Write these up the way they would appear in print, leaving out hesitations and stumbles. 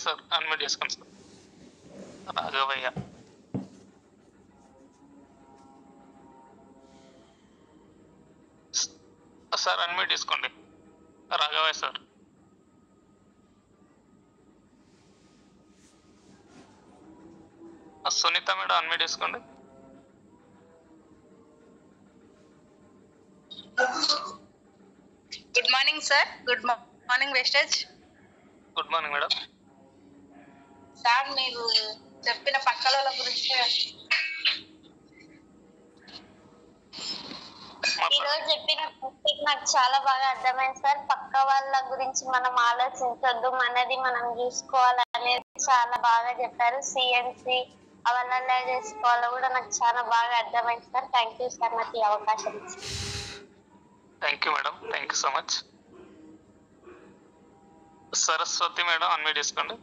Sir unmute చేసుకోండి sir. Raghavayya sir unmute చేసుకోండి. Raghavayya sir. Sunitha madam unmute చేసుకోండి. Good morning sir. Good morning Vistage. Good morning madam. Sir మీరు చెప్పిన పక్కల గురించి ఈరోజు చెప్పిన టాపిక్ నాకు చాలా బాగా అర్థమైంది సార్. పక్క వాళ్ళ గురించి మనం ఆలోచించొద్దు, మనది మనం చూసుకోవాలి అనేది చాలా బాగా చెప్పారు. సిఎన్సి అవన్నీ చేసుకోవాలో కూడా నాకు చాలా బాగా అర్థమైంది సార్. థ్యాంక్ యూ సార్ నాకు ఈ అవకాశం ఇచ్చింది. Thank you madam. Thank you so much. Saraswathi madam unmute చేసుకోండి.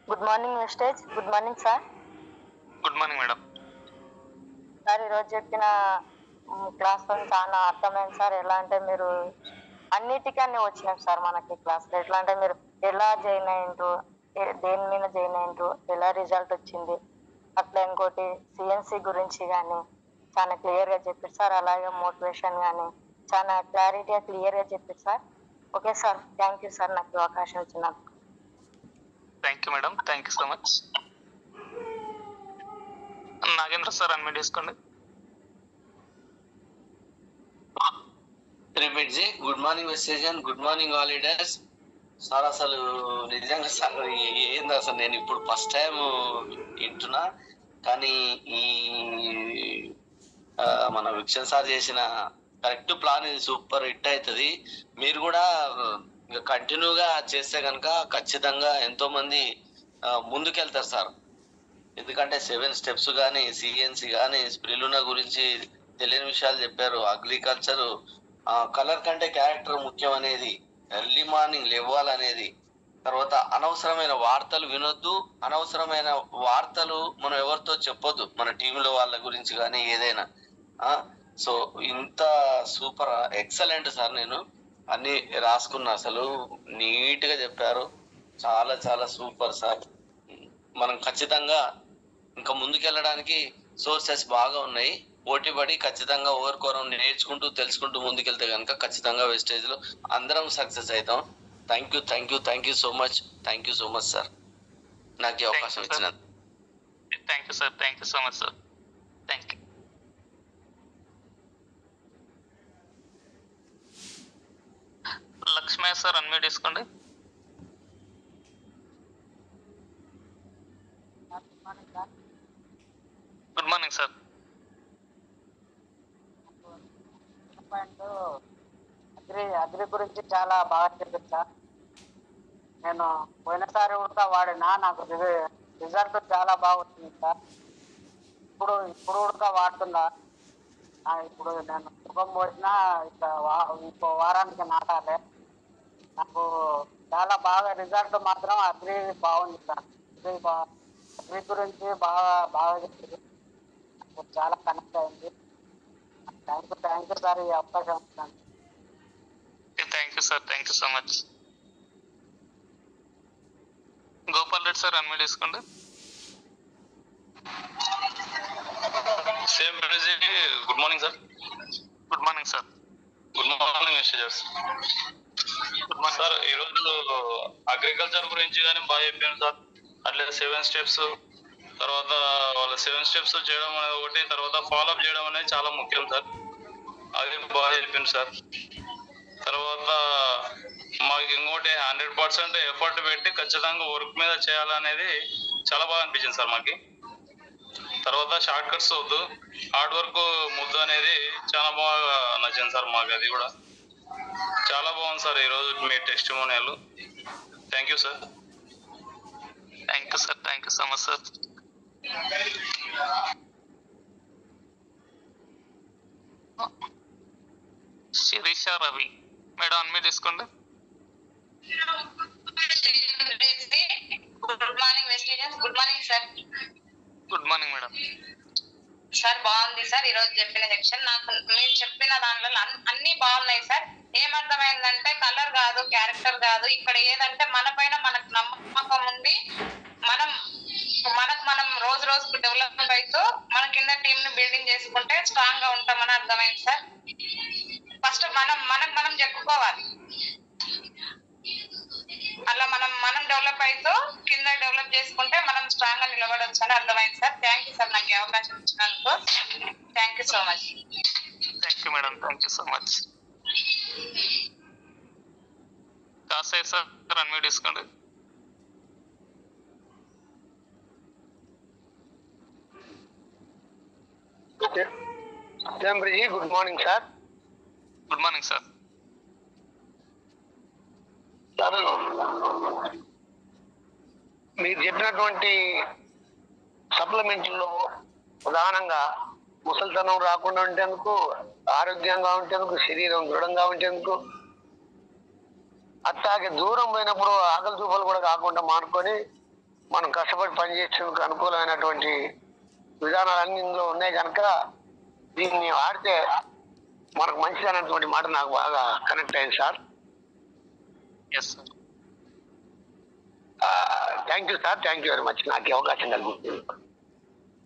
Good morning Vistage. Good morning sir. Good morning madam. Sir ఈరోజు చెప్పిన క్లాస్ చాలా అర్థమైంది సార్. ఎలా అంటే మీరు అన్నిటికీ అన్నీ వచ్చినాయి సార్ మనకి క్లాస్లో. ఎట్లా అంటే మీరు ఎలా జాయిన్ అయ్యిండ్రు, దేని మీద జాయిన్ అయ్యిండ్రు, ఎలా రిజల్ట్ వచ్చింది, అట్లా ఇంకోటి సిఎన్సి గురించి కానీ చాలా క్లియర్గా చెప్పారు సార్. అలాగే మోటివేషన్ కానీ చాలా క్లారిటీగా క్లియర్గా చెప్పారు sir. Okay sir, thank you sir నాకు అవకాశం ఇచ్చినందుకు. Thank you madam. Thank you so much. Nagendra sir unmute చేసుకోండి. Good morning Vistage and good morning all leaders. Sir అసలు నిజంగా సార్ ఏంది అసలు నేను ఇప్పుడు ఫస్ట్ టైం వింటున్నా. కానీ ఈ మన విక్షన్ సార్ చేసిన కరెక్ట్ ప్లాన్ ఇది సూపర్ హిట్ అవుతుంది. మీరు కూడా కంటిన్యూగా చేస్తే కనుక ఖచ్చితంగా ఎంతో మంది ముందుకెళ్తారు సార్. ఎందుకంటే 7 స్టెప్స్ కానీ సిఎన్సి కానీ స్ప్రిలునా గురించి తెలియని విషయాలు చెప్పారు. అగ్రికల్చర్ కలర్ కంటే క్యారెక్టర్ ముఖ్యం అనేది, ఎర్లీ మార్నింగ్ లేవాలనేది, తర్వాత అనవసరమైన వార్తలు వినొద్దు, అనవసరమైన వార్తలు మనం ఎవరితో చెప్పొద్దు, మన టీంలో వాళ్ళ గురించి కానీ ఏదైనా. సో ఇంత సూపర్ ఎక్సలెంట్ సార్. నేను అన్ని రాసుకున్నా, అసలు నీట్గా చెప్పారు. చాలా చాలా సూపర్ సార్. మనం ఖచ్చితంగా ఇంకా ముందుకెళ్ళడానికి సోర్సెస్ బాగా ఉన్నాయి. పోటీపడి ఖచ్చితంగా ఓవర్కోరం నేర్చుకుంటూ తెలుసుకుంటూ ముందుకెళ్తే కనుక ఖచ్చితంగా వెస్టేజ్లో అందరం సక్సెస్ అవుతాం. Thank you so much. Thank you so much sir నాకు ఈ అవకాశం ఇచ్చినందుకు. Thank you sir. Thank you so much sir. Thank you. Lakshmayya sir unmute చేసుకోండి. Good morning sir. అగ్రి గురించి చాలా బాగా చెప్పారు సార్. నేను పోయినసారి కూడా వాడినా, నాకు రిజల్ట్ చాలా బాగా వచ్చింది సార్. ఇప్పుడు కూడా వాడుతున్నా. ఇప్పుడు నేను సుఖం పోసినా ఇంకో వారానికి నాటాలి. నాకు చాలా బాగా రిజల్ట్ మాత్రం అగ్రి బాగుంది సార్. అగ్రి గురించి బాగా చెప్పింది. నాకు చాలా కనెక్ట్ అయింది. థ్యాంక్ యూ సార్ ఈ అవకాశం ఇస్తాను. Thank you sir. Thank you so much. Gopal Reddy sir unmute చేసుకోండి. Same good morning sir. Good morning sir. Good morning messengers. Good morning sir. ఈరోజు అగ్రికల్చర్ గురించి కానీ బాగా చెప్పాను సార్. అట్లే 7 స్టెప్స్, తర్వాత వాళ్ళ 7 స్టెప్స్ చేయడం అనేది ఒకటి, తర్వాత ఫాలోఅప్ చేయడం అనేది చాలా ముఖ్యం సార్. అది బాగా చెప్పింది సార్. తర్వాత మాకు ఇంకోటి 100% ఎఫర్ట్ పెట్టి ఖచ్చితంగా వర్క్ మీద చేయాలనేది చాలా బాగా అనిపించింది సార్ మాకి. తర్వాత షార్ట్ కట్స్ వద్దు, హార్డ్ వర్క్ ముద్దు అనేది చాలా బాగా నచ్చింది సార్ మాకు. అది కూడా చాలా బాగుంది సార్ ఈరోజు మీ testimonial. Thank you sir. Thank you sir. Thank you so much sir. Sirisha Ravi madam unmute చేసుకోండి. Good morning Vistage. Good morning sir. Good morning madam. Sir బాగుంది సార్ ఈరోజు చెప్పిన సెక్షన్. నాకు మీరు చెప్పిన దాంట్లో అన్ని బాగున్నాయి సార్. ఏమర్థమైందంటే కలర్ కాదు, క్యారెక్టర్ కాదు, ఇక్కడ ఏదంటే మన పైన మనకు నమ్మకం ఉంది, మనం రోజు రోజుకు డెవలప్మెంట్ అవుతూ మన కింద టీమ్ ని బిల్డింగ్ చేసుకుంటే స్ట్రాంగ్ గా ఉంటామని అర్థమైంది సార్. ఫస్ట్ మనం చెప్పుకోవాలి, అలా మనం డెవలప్ అవుతూ కింద డెవలప్ చేసుకుంటే మనం స్ట్రాంగ్ గా నిలబడవచ్చు అని అర్థమైంది సార్. థ్యాంక్ యూ సార్ నాకు ఈ అవకాశం ఇచ్చినందుకు. Thank you so much. Thank you madam, thank you so much. కాసేపు సార్ అన్మ్యూట్ చేసుకోండి. Good morning sir. Good morning sir. Sir మీరు చెప్పినటువంటి సప్లిమెంట్లో ప్రధానంగా ముసలితనం రాకుండా ఉండేందుకు, ఆరోగ్యంగా ఉండేందుకు, శరీరం దృఢంగా ఉండేందుకు, అట్లాగే దూరం పోయినప్పుడు ఆకలి చూపలు కూడా కాకుండా మానుకొని మనం కష్టపడి పనిచేసేందుకు అనుకూలమైనటువంటి విధానాలన్నీ ఇందులో ఉన్నాయి కనుక దీన్ని వాడితే మనకు మంచిది అనేటువంటి మాట నాకు బాగా కనెక్ట్ అయింది sir. Yes sir. Thank you sir, thank you very much నాకు అవకాశం కలిగింది.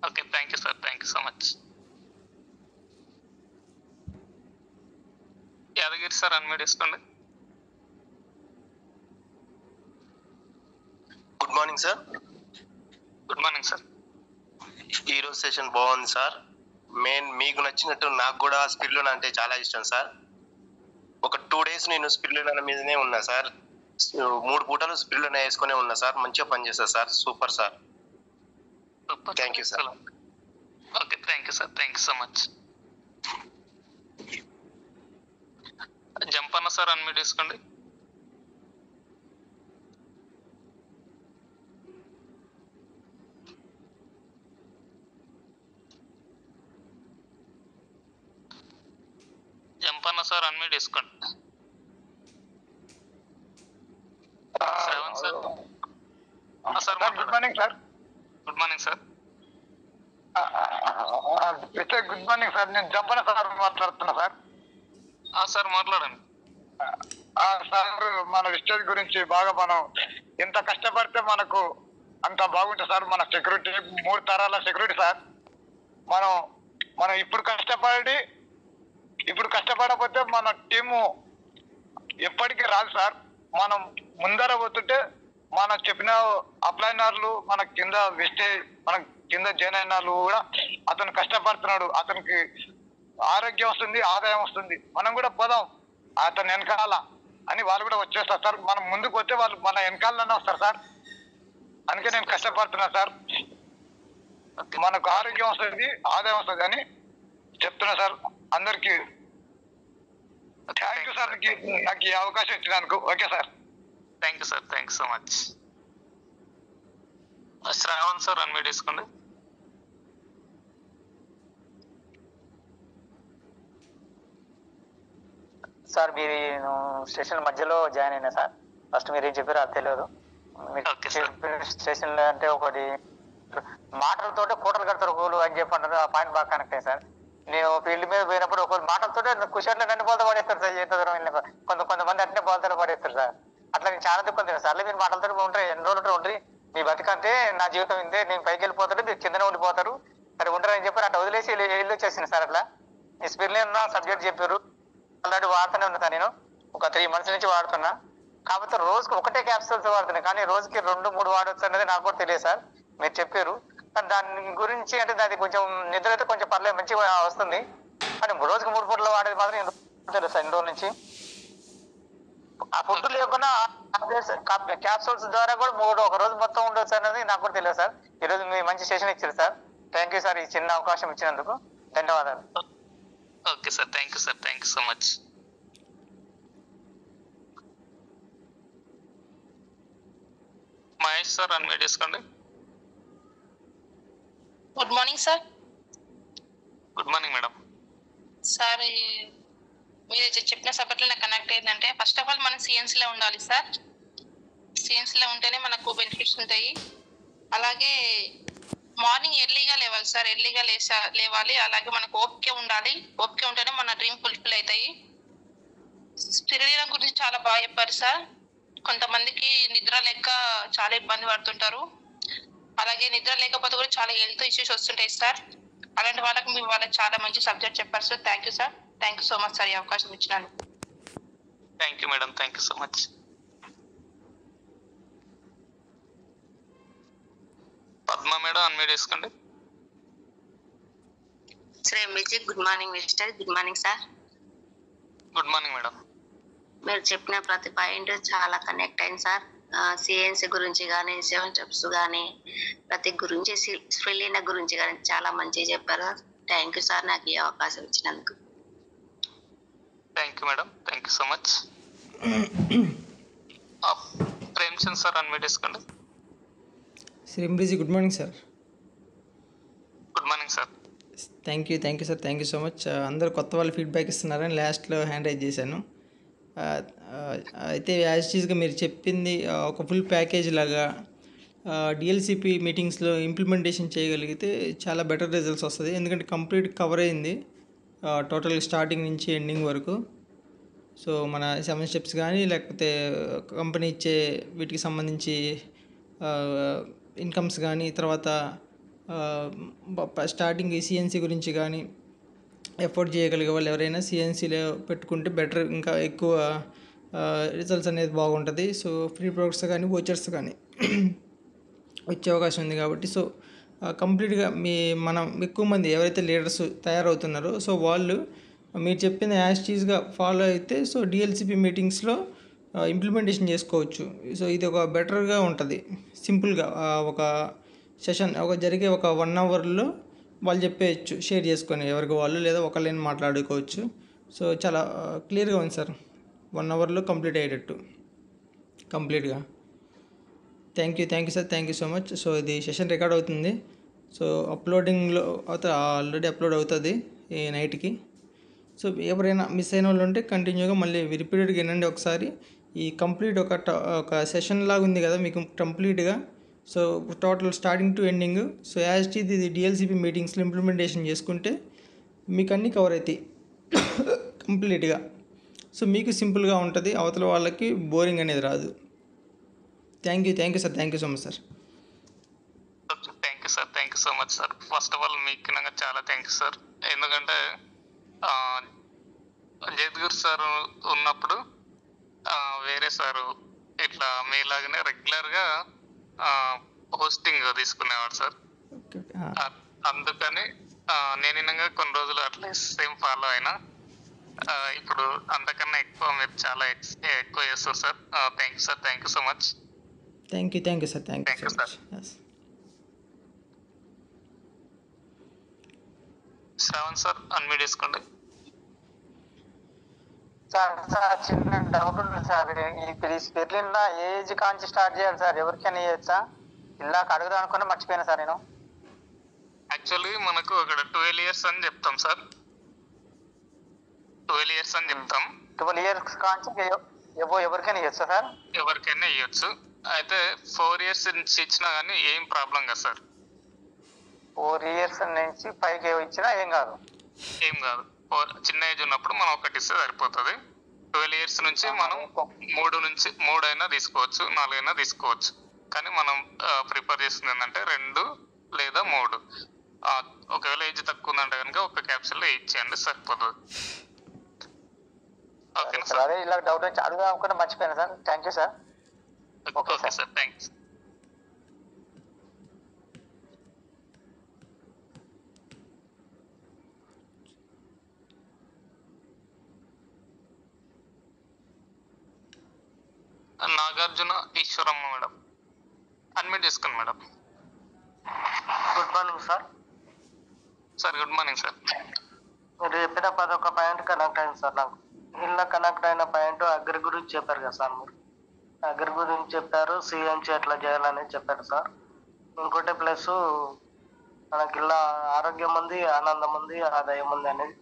Okay, thank you sir, thank you so much. Yadagiri sir unmute చేసుకోండి. Good morning sir. Good morning sir. ఈరోజు సెషన్ బాగుంది సార్. మీకు నచ్చినట్టు నాకు కూడా స్పిరులినా అంటే చాలా ఇష్టం సార్. ఒక 2 days నేను స్పిరులినా మీదనే ఉన్నా సార్. 3 పూటలు స్పిరులినా వేసుకునే ఉన్నా సార్. మంచిగా పనిచేస్తారు sir. Super sir. Thank you sir. Okay, thank you sir, thank you so much. Jampanna sir unmute చేసుకోండి. జంపన్న సార్ అన్మ్యూట్ చేసుకోండి. Shravan sir. Sir good morning sir. Good morning sir. Good morning sir. నేను Jampana sir మాట్లాడుతున్నా sir. Sir మాట్లాడండి. Sir మన విస్టేజ్ గురించి బాగా మనం ఎంత కష్టపడితే మనకు అంత బాగుంటుంది సార్. మన సెక్యూరిటీ 3 తరాల సెక్యూరిటీ సార్. మనం ఇప్పుడు కష్టపడకపోతే మన టీము ఎప్పటికీ రాదు సార్. మనం ముందర పోతుంటే మన చెప్పిన అప్లైనర్లు మన కింద మన కింద జాయిన్ అయిన వాళ్ళు కూడా అతను కష్టపడుతున్నాడు, అతనికి ఆరోగ్యం వస్తుంది, ఆదాయం వస్తుంది, మనం కూడా పోదాం అతను వెనకాల అని వాళ్ళు కూడా వచ్చేస్తారు సార్. మనం ముందుకు వస్తే వాళ్ళు మన వెనకాలనే వస్తారు సార్. అందుకే నేను కష్టపడుతున్నా సార్. మనకు ఆరోగ్యం వస్తుంది, ఆదాయం వస్తుంది అని చెప్తున్నా సార్ అందరికి. థ్యాంక్ యూ సార్ నాకు ఈ అవకాశం ఇచ్చినందుకు. Okay sir. Thank you sir, thank you so much. Shravan sir unmute చేసుకోండి. సార్ నేను స్టేషన్ మధ్యలో జాయిన్ అయినా సార్. ఫస్ట్ మీరు ఏం చెప్పారో అది తెలియదు. స్టేషన్ లో అంటే ఒకటి మాటలతోటే కోటలు కడతారు ఒకళ్ళు అని చెప్పంటారు. ఆ పాయింట్ బాగా కనెక్ట్ అయ్యి సార్. నేను ఫీల్డ్ మీద పోయినప్పుడు ఒకళ్ళు మాటలతోటే కుషర్లో నన్ను బోల్తా పడేస్తారు సార్. ఎంత దూరం వెళ్ళిన కొంతమంది అట్నే బోల్తాలు పడేస్తారు సార్. అట్లా నేను చాలా దుఃఖం తిన్నాను సార్. మీరు మాటలతో ఉంటారు, ఎన్ని రోజులు ఉంటారు, మీ బతికంటే నా జీవితం ఇంతే, నేను పైకి వెళ్ళిపోతాడు, మీరు కిందనే ఉండిపోతారు, సరే ఉంటారు అని చెప్పారు. అట్లా వదిలేసి వెళ్ళి వచ్చేసింది సార్. అట్లా ఈ స్పిరులినా సబ్జెక్ట్ చెప్పారు, ఆల్రెడీ వాడుతూనే ఉన్నా సార్. నేను ఒక 3 months నుంచి వాడుతున్నా. కాకపోతే రోజుకి ఒకటే క్యాప్సూల్స్ వాడుతున్నాయి, కానీ రోజుకి 2-3 వాడవచ్చు అనేది నాకు కూడా తెలియదు సార్. మీరు చెప్పారు, కానీ దాని గురించి అంటే దానికి కొంచెం నిద్ర అయితే కొంచెం పర్లేదు మంచిగా వస్తుంది, కానీ రోజుకి 3 పూటలు వాడేది మాత్రం తెలుసు సార్. 2 రోజుల నుంచి ఆ ఫుడ్ లేకుండా క్యాప్సూల్స్ ద్వారా కూడా ఒక రోజు మొత్తం ఉండొచ్చు అనేది నాకు కూడా తెలియదు సార్. ఈరోజు మీరు మంచి సెషన్ ఇచ్చారు సార్. థ్యాంక్ యూ సార్ ఈ చిన్న అవకాశం ఇచ్చినందుకు. ధన్యవాదాలు. Okay sir, thank you sir, thank you so much. Mahesh sir unmute చేసుకోండి. Good morning sir. Good morning madam. Sir మీరు చెప్పిన సబ్జెక్ట్లో నాకు కనెక్ట్ అయిందంటే ఫస్ట్ ఆఫ్ ఆల్ మనం సిఎన్సీలో ఉండాలి సార్. సిఎన్సీలో ఉంటేనే మనకు బెనిఫిట్స్ ఉంటాయి. అలాగే మార్నింగ్ ఎర్లీగా లేవాలి సార్. ఎర్లీగా లేవాలి. అలాగే మనకు ఓపిక ఉండాలి. ఓపిక ఉంటేనే మన డ్రీమ్ ఫుల్ఫిల్ అవుతాయి. శరీరం గురించి చాలా బాగా చెప్పారు సార్. కొంతమందికి నిద్ర లేక చాలా ఇబ్బంది పడుతుంటారు. అలాగే నిద్ర లేకపోతే కూడా చాలా హెల్త్ ఇష్యూస్ వస్తుంటాయి సార్. అలాంటి వాళ్ళకి మీ వాళ్ళకి చాలా మంచి సబ్జెక్ట్ చెప్పారు sir. Thank you sir. Thank you so much sir ఈ అవకాశం ఇచ్చినందుకు. Thank you madam, thank you so much. Padma madam unmute చేసుకోండి. శ్రీ మ్యూజిక్ good morning mister. Good morning sir. Good morning madam. మీరు చెప్పిన ప్రతి పాయింట్ చాలా కనెక్ట్ అయింది సార్. సిఎన్సి గురించి కానీ 7 స్టెప్స్ కానీ ప్రతి గురించి స్ప్రిలిన గురించి కానీ చాలా మంచిగా చెప్పారు. థ్యాంక్ యూ సార్ నాకు ఈ అవకాశం ఇచ్చినందుకు. Thank you madam, thank you so much. Premchand sir unmute చేసుకోండి. శ్రీమ్రిజీ good morning sir. Good morning sir. Thank you sir, thank you so much. అందరు కొత్త వాళ్ళు ఫీడ్బ్యాక్ ఇస్తున్నారని లాస్ట్లో హ్యాండ్ రైజ్ చేశాను. అయితే యాజ్ చీజ్గా మీరు చెప్పింది ఒక ఫుల్ ప్యాకేజ్ లాగా డిఎల్సిపి మీటింగ్స్లో ఇంప్లిమెంటేషన్ చేయగలిగితే చాలా బెటర్ రిజల్ట్స్ వస్తుంది. ఎందుకంటే కంప్లీట్ కవర్ అయింది టోటల్ స్టార్టింగ్ నుంచి ఎండింగ్ వరకు. సో మన 7 స్టెప్స్ కానీ లేకపోతే కంపెనీ ఇచ్చే వీటికి సంబంధించి ఇన్కమ్స్ కానీ, తర్వాత స్టార్టింగ్ సిఎన్సి గురించి కానీ ఎఫోర్డ్ చేయగలిగే వాళ్ళు ఎవరైనా సిఎన్సీలో పెట్టుకుంటే బెటర్, ఇంకా ఎక్కువ రిజల్ట్స్ అనేది బాగుంటుంది. సో ఫ్రీ ప్రొడక్ట్స్ కానీ వోచర్స్ కానీ వచ్చే అవకాశం ఉంది కాబట్టి సో కంప్లీట్గా మనం ఎక్కువ మంది ఎవరైతే లీడర్స్ తయారవుతున్నారో సో వాళ్ళు మీరు చెప్పిన యాజ్ చీజ్గా ఫాలో అయితే సో డిఎల్సిపి మీటింగ్స్లో ఇంప్లిమెంటేషన్ చేసుకోవచ్చు. సో ఇది ఒక బెటర్గా ఉంటుంది. సింపుల్గా ఒక సెషన్ జరిగే ఒక 1 అవర్లో వాళ్ళు చెప్పేయచ్చు, షేర్ చేసుకొని ఎవరికి వాళ్ళు, లేదా ఒకళ్ళని మాట్లాడుకోవచ్చు. సో చాలా క్లియర్గా ఉంది సార్, 1 అవర్లో కంప్లీట్ అయ్యేటట్టు కంప్లీట్గా. Thank you sir, thank you so much. So ఇది సెషన్ రికార్డ్ అవుతుంది. సో అప్లోడింగ్లో ఆల్రెడీ అప్లోడ్ అవుతుంది ఈ నైట్కి. సో ఎవరైనా మిస్ అయిన వాళ్ళు ఉంటే కంటిన్యూగా మళ్ళీ రిపీటెడ్గా వినండి ఒకసారి. ఈ కంప్లీట్ ఒక సెషన్ లాగా ఉంది కదా మీకు కంప్లీట్గా. So total starting to ending. So as ఇది డిఎల్సిపి మీటింగ్స్లో ఇంప్లిమెంటేషన్ చేసుకుంటే మీకు అన్నీ కవర్ అవుతాయి కంప్లీట్గా. సో మీకు సింపుల్గా ఉంటుంది, అవతల వాళ్ళకి బోరింగ్ అనేది రాదు. Thank you sir, thank you so much sir. Thank you sir, thank you so much sir. First of all మీకు చాలా థ్యాంక్ యూ సార్. ఎందుకంటే జయద్గురు సార్ ఉన్నప్పుడు వేరే సారు ఇట్లా మీలాగానే రెగ్యులర్గా హోస్టింగ్ తీసుకునేవాడు సార్. అందుకని నేను కొన్ని రోజులు అట్లా సేమ్ ఫాలో అయినా. ఇప్పుడు అంతకన్నా ఎక్కువ మీరు చాలా ఎక్కువ చేస్తారు sir. Thank you sir, thank you so much. Thank you sir, thank you sir. Shravan sir unmute చేసుకోండి. సార్ చిన్న డౌట్ ఉంది సార్. ఇప్పుడు ఈ స్పెర్లిన్ ఏ ఏజ్ కాంచి స్టార్ట్ చేయాలి సార్? ఎవరికైనా చేయొచ్చా? ఇలాగ అడుగుదాం అనుకున్నా మర్చిపోయినా సార్ నేను. యాక్చువల్లీ మనకు అక్కడ 12 years అని చెప్తాం సార్. 12 years అని చెప్తాం. 12 years కాంచి ఎవరికైనా ఇవ్వచ్చా సార్? ఎవరికైనా ఇవ్వచ్చు. అయితే 4 years నుంచి ఇచ్చినా కానీ ఏం ప్రాబ్లం కదా సార్. 4 years నుంచి 5 ఇచ్చినా ఏం కాదు. చిన్న ఏజ్ ఉన్నప్పుడు మనం ఒకటి ఇస్తే సరిపోతుంది. 12 years నుంచి మనం 3 అయినా తీసుకోవచ్చు, 4 అయినా తీసుకోవచ్చు. కానీ మనం ప్రిఫర్ చేస్తుంది ఏంటంటే 2 లేదా 3. ఒకవేళ ఏజ్ తక్కువ ఉందంటే కనుక ఒక క్యాప్సూల్ ఇచ్చేయండి సరిపోతుంది. ఓకేనా సార్? అదే ఇలా డౌట్ వచ్చి అడుగుదాం అనుకున్నా మర్చిపోయినా sir. Thank you sir. Okay sir, thanks. Nagarjuna Eshwaramma madam admit చేసుకోండి madam. Good morning sir. Sir good morning sir. మీరు చెప్పిన 11 పాయింట్ కనెక్ట్ అయింది సార్. నాకు ఇలా కనెక్ట్ అయిన పాయింట్ అగ్రి గురించి చెప్పారు కదా సార్. మీరు అగ్రి గురించి చెప్పారు, సిఎంసి ఎట్లా చేయాలని చెప్పారు సార్. ఇంకోటి ప్లస్ మనకి ఇలా ఆరోగ్యం ఉంది, ఆనందం ఉంది, ఆదాయం ఉంది అనేది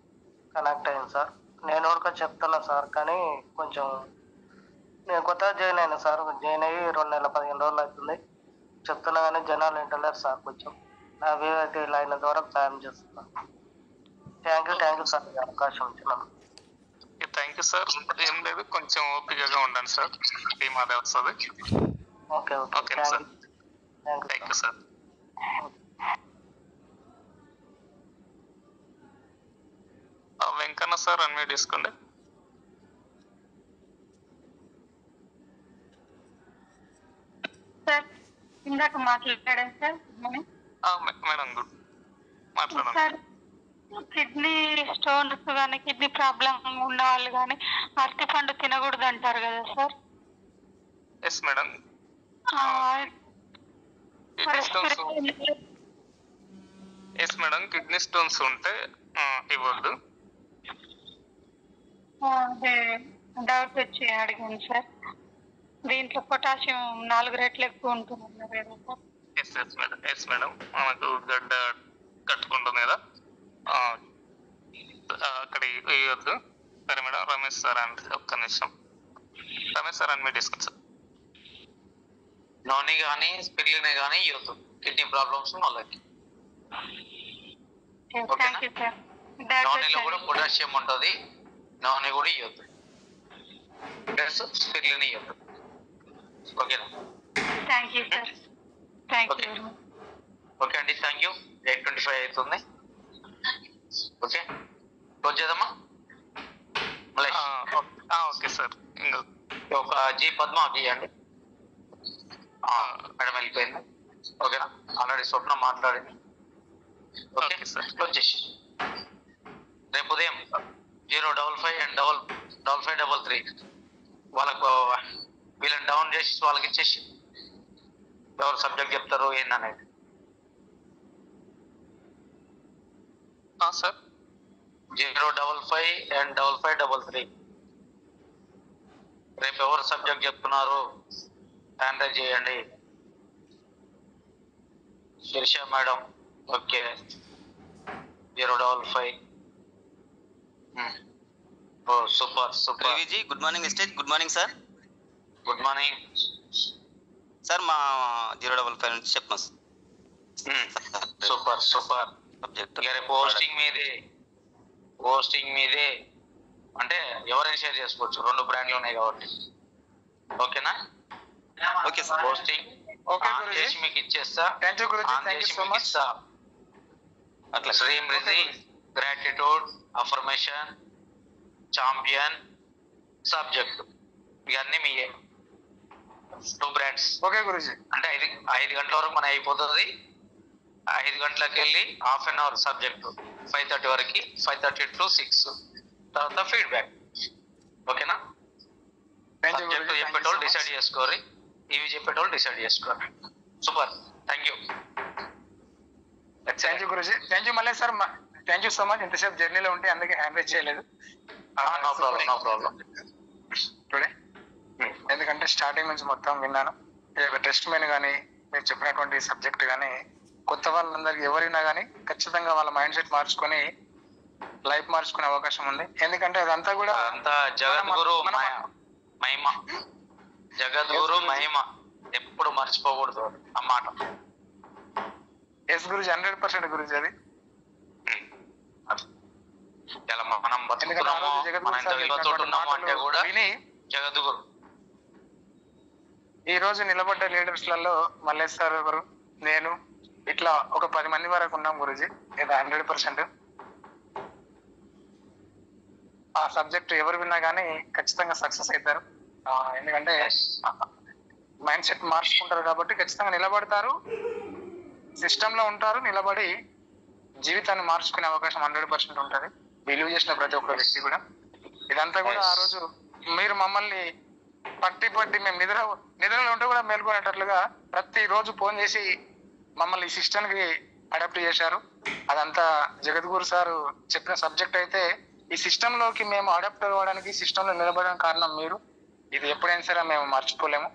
కనెక్ట్ అయింది సార్. నేను కూడా చెప్తున్నా సార్, కానీ కొంచెం నేను కొత్తగా జాయిన్ అయినా సార్. జాయిన్ అయ్యి 2 నెలల 15 రోజులు అవుతుంది. చెప్తున్నా కానీ జనాలు వింటలేరు సార్. కొంచెం నా వీలైతే ఇలా అయినంత వరకు సాయం చేస్తున్నాను. థ్యాంక్ యూ సార్, అవకాశం ఇచ్చినాను. Thank you sir. ఏం లేదు, కొంచెం ఓపికగా ఉండండి సార్, టీం అదే వస్తుంది. Okay okay sir, thank you sir. Venkanna sir unmute చేసుకోండి. సార్ ఇందాక మాట్లాడాను సార్. మేడం గుడ్ మాట్లాడండి. సార్ కిడ్నీ స్టోన్స్ కానీ కిడ్నీ ప్రాబ్లం ఉన్న వాళ్ళు కానీ అరటి పండు తినకూడదు అంటారు కదా sir? Yes madam. Yes madam, kidney stones ఉంటే ఇవ్వద్దు. అదే డౌట్ వచ్చి అడిగాను సార్. దీంట్లో పొటాషియం 4 రెట్లు ఎక్కువ ఉంటుంది అన్నారు కదా sir? Yes madam, yes madam. మనకు గడ్డ కట్టుకుంటుంది కదా, అక్కడ ఇవ్వద్దు. సరే మేడం. రమేష్ సార్ అండి, ఒక్క నిమిషం. రమేష్ సార్ అన్మ్యూట్ చేసుకోండి సార్. నోని కానీ స్పిర్లిన్ కానీ ఇవ్వద్దు కిడ్నీ ప్రాబ్లమ్స్ వాళ్ళకి. నోనిలో కూడా పొటాషియం ఉంటుంది, నోని కూడా ఇవ్వద్దు, ప్లస్ స్పిర్లిన్ ఇవ్వద్దు. ఓకేనా? Thank you sir. ఓకే అండి, థ్యాంక్ యూ. 8:25 అవుతుంది. ఓకే, క్లోజ్ చేద్దామా? Okay sir. ఒక జీ పద్మ గీయండి. మేడం వెళ్ళిపోయింది. ఓకేనా? ఆల్రెడీ స్వప్న మాట్లాడింది. ఓకే సార్, క్లోజ్ చేసి రేపు ఉదయం 055 and 5533 వాళ్ళకు వీళ్ళని డౌన్ చేసి వాళ్ళకి ఇచ్చేసి ఎవరు సబ్జెక్ట్ చెప్తారు ఏందనేది. సార్ 055 and 5533 రేపు ఎవరు సబ్జెక్ట్ చెప్తున్నారు హ్యాండ్ రైజ్ చేయండి. Sirisha madam. Okay, 055. Oh super super. Raviji good morning stage. Good morning sir. Good morning sir. మా 055 నుంచి చెప్పమా. Super super. రేపు పోస్టింగ్ మీదే అంటే ఎవరైనా షేర్ చేసుకోవచ్చు, 2 బ్రాండ్లు ఉన్నాయి కాబట్టి. ఓకేనా? Okay sir. పోస్టింగ్ చేసి మీకు ఇచ్చేస్తా. అట్లా స్ట్రీమ్ రిజీవ్, గ్రాటిట్యూడ్, అఫర్మేషన్, ఛాంపియన్, సబ్జెక్ట్ ఇవన్నీ మీయే 2 బ్రాండ్స్. ఓకే గురుజీ. అంటే 5 గంటల వరకు మన అయిపోతుంది. 5 గంటలకు వెళ్ళి ½ an hour సబ్జెక్ట్, 5:30 వరకు, 5:30 to 6 తర్వాత ఫీడ్బ్యాక్. ఓకేనా? సబ్జెక్ట్ చెప్పేటోళ్ళు డిసైడ్ చేసుకోరు, ఇవి చెప్పేటోళ్ళు డిసైడ్ చేసుకోరు. Super, thank you. Thank you గురుజీ. థ్యాంక్ యూ మళ్ళీ sir. Thank you so much. ఇంతసేపు జర్నీలో ఉంటే అందుకే హ్యాండ్ రైజ్ చేయలేదు. నో ప్రాబ్లం టుడే, ఎందుకంటే స్టార్టింగ్ నుంచి మొత్తం విన్నాను. టెస్ట్ మెయిన్ కానీ మీరు చెప్పినటువంటి సబ్జెక్ట్ కానీ కొత్త వాళ్ళందరికీ ఎవరైనా కానీ ఖచ్చితంగా వాళ్ళ మైండ్ సెట్ మార్చుకొని లైఫ్ మార్చుకునే అవకాశం ఉంది. ఎందుకంటే అదంతా కూడా జగద్గురు మహిమ, జగద్గురు మహిమ ఎప్పుడు మర్చిపోకూడదు ఆ మాట. ఎస్ గురుజీ, 100% గురుజీ. అది ఇలా మనం బతుకుతున్నామో మనం ఎంత విలువతో ఉన్నామో అంటే కూడా జగద్గురు. ఈ రోజు నిలబడ్డ లీడర్స్లలో మల్లేష్ సార్ ఎవరు, నేను, ఇట్లా ఒక 10 మంది వరకు ఉన్నాం గురుజీ. ఇది 100%. ఆ సబ్జెక్ట్ ఎవరు విన్నా కానీ ఖచ్చితంగా సక్సెస్ అవుతారు. ఎందుకంటే మైండ్ సెట్ మార్చుకుంటారు కాబట్టి ఖచ్చితంగా నిలబడతారు, సిస్టమ్ లో ఉంటారు, నిలబడి జీవితాన్ని మార్చుకునే అవకాశం 100% ఉంటుంది. బిలీవ్ చేసిన ప్రతి ఒక్క వ్యక్తి కూడా. ఇదంతా కూడా ఆ రోజు మీరు మమ్మల్ని పట్టి మేము నిద్రలో ఉంటే కూడా మేల్కొనేటట్లుగా ప్రతి రోజు ఫోన్ చేసి మమ్మల్ని ఈ సిస్టమ్ కి అడాప్ట్ చేశారు. అదంతా జగద్గురు సార్ చెప్పిన సబ్జెక్ట్ అయితే ఈ సిస్టమ్ లోకి మేము అడాప్ట్ అవ్వడానికి, సిస్టమ్ లో నిలబడడానికి కారణం మీరు. ఇది ఎప్పుడైనా సరే మేము మర్చిపోలేము.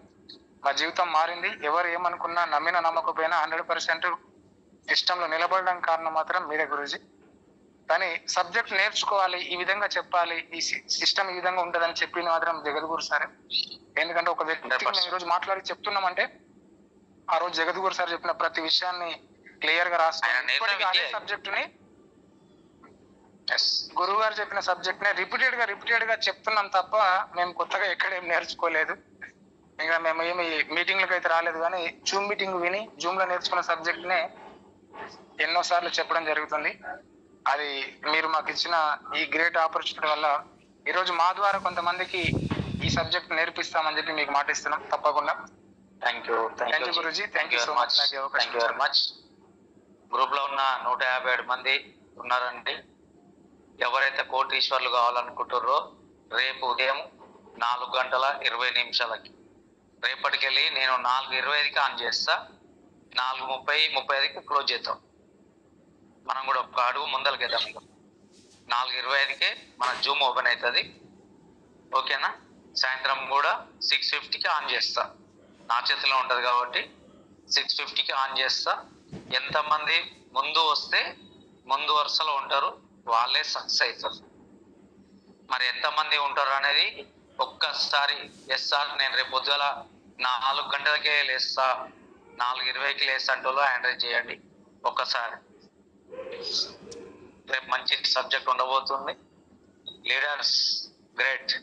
మా జీవితం మారింది. ఎవరు ఏమనుకున్నా, నమ్మిన నమ్మకపోయినా 100% సిస్టమ్ లో నిలబడడానికి కారణం మాత్రం మీరే గురుజీ. కానీ సబ్జెక్ట్ నేర్చుకోవాలి, ఈ విధంగా చెప్పాలి, ఈ సిస్టమ్ ఈ విధంగా ఉంటదని చెప్పింది మాత్రం జగద్గురు సార్. ఎందుకంటే ఒక వ్యక్తికి మేము ఈరోజు మాట్లాడి చెప్తున్నామంటే ఆ రోజు జగద్గురు సార్ చెప్పిన ప్రతి విషయాన్ని క్లియర్ గా రాసుకొని అదే సబ్జెక్ట్ ని గురువు గారు చెప్పిన సబ్జెక్ట్ నే రిపీటెడ్ గా చెప్తున్నాం తప్ప మేము కొత్తగా ఎక్కడేం నేర్చుకోలేదు. ఇంకా మేము ఏమి మీటింగ్లకు అయితే రాలేదు, కానీ జూమ్ మీటింగ్ విని జూమ్ లో నేర్చుకున్న సబ్జెక్ట్ నే ఎన్నోసార్లు చెప్పడం జరుగుతుంది. అది మీరు మాకు ఇచ్చిన ఈ గ్రేట్ ఆపర్చునిటీ వల్ల ఈరోజు మా ద్వారా కొంతమందికి ఈ సబ్జెక్ట్ నేర్పిస్తామని చెప్పి మీకు మాట ఇస్తున్నాం. తప్పకుండా. Thank you Guruji. Thank you so much. Thank you very much. Group లో ఉన్న 157 మంది ఉన్నారండి. ఎవరైతే కోటీశ్వర్లు కావాలనుకుంటారో రేపు ఉదయం 4:20 రేపటికెళ్ళి నేను 4:25కి ఆన్ చేస్తా, 4:30-35కి క్లోజ్ చేద్దాం. మనం కూడా ఒక అడుగు ముందలకేద్దాం. 4:25కే మన జూమ్ ఓపెన్ అవుతుంది. ఓకేనా? సాయంత్రం కూడా 6:50కి ఆన్ చేస్తా. నా చేతిలో ఉంటుంది కాబట్టి 6:50కి ఆన్ చేస్తా. ఎంతమంది ముందు వస్తే ముందు వరుసలో ఉంటారు వాళ్ళే సక్సెస్ అవుతారు. మరి ఎంతమంది ఉంటారు అనేది ఒక్కసారి ఎస్ సార్ నేను రేపు పొద్దుగల 4 గంటలకే లేస్తా, 4:20కి లేస్తా అంటే హ్యాండ్ రైజ్ చేయండి ఒక్కసారి. రేపు మంచి సబ్జెక్ట్ ఉండబోతుంది. లీడర్స్ గ్రేట్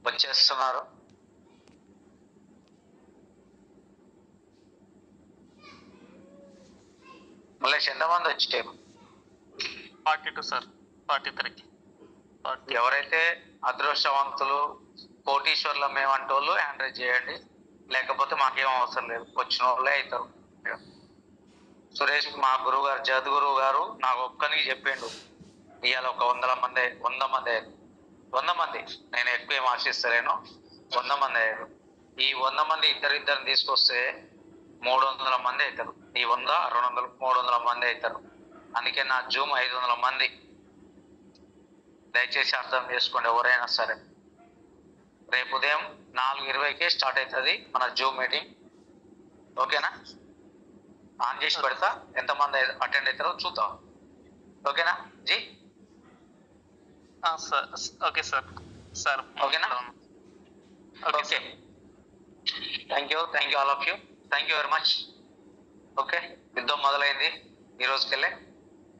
వచ్చేస్తున్నారు. మళ్ళీ ఎంతమంది వచ్చారు? 42 సార్, 43. ఎవరైతే అదృష్టవంతులు కోటీశ్వర్లు మేమంటోళ్ళు హ్యాండ్ రైజ్ చేయండి, లేకపోతే మాకేం అవసరం లేదు, వచ్చిన వాళ్ళే అవుతారు. సురేష్ మా గురువు గారు జగద్గురువు గారు నాకు ఒక్కరికి చెప్పిండు ఇవాళ ఒక 100 మంది నేను ఎక్కువ ఏం ఆశిస్తలేను, 100 మంది అయ్యారు. ఈ 100 మంది ఇద్దరిద్దరిని తీసుకొస్తే 300 మంది అవుతారు. ఈ 100, 200, 300 మంది అవుతారు. అందుకే నా జూమ్ 500 మంది. దయచేసి అర్థం చేసుకోండి ఎవరైనా సరే. రేపు ఉదయం 4:20కే స్టార్ట్ అవుతుంది మన జూమ్ మీటింగ్. ఓకేనా? ఆన్ చేసి పెడతా, ఎంతమంది అటెండ్ అవుతారో చూద్దాం. ఓకేనా జీ? Okay sir. సార్ ఓకేనా? Okay. Thank you all of you. Thank you very much. Okay, యుద్ధం మొదలైంది ఈ రోజుకెళ్ళే.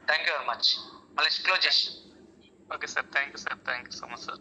Thank you very much. మళ్ళీ క్లోజ్ చేసి. Okay sir. Thank you sir. Thank you so much sir.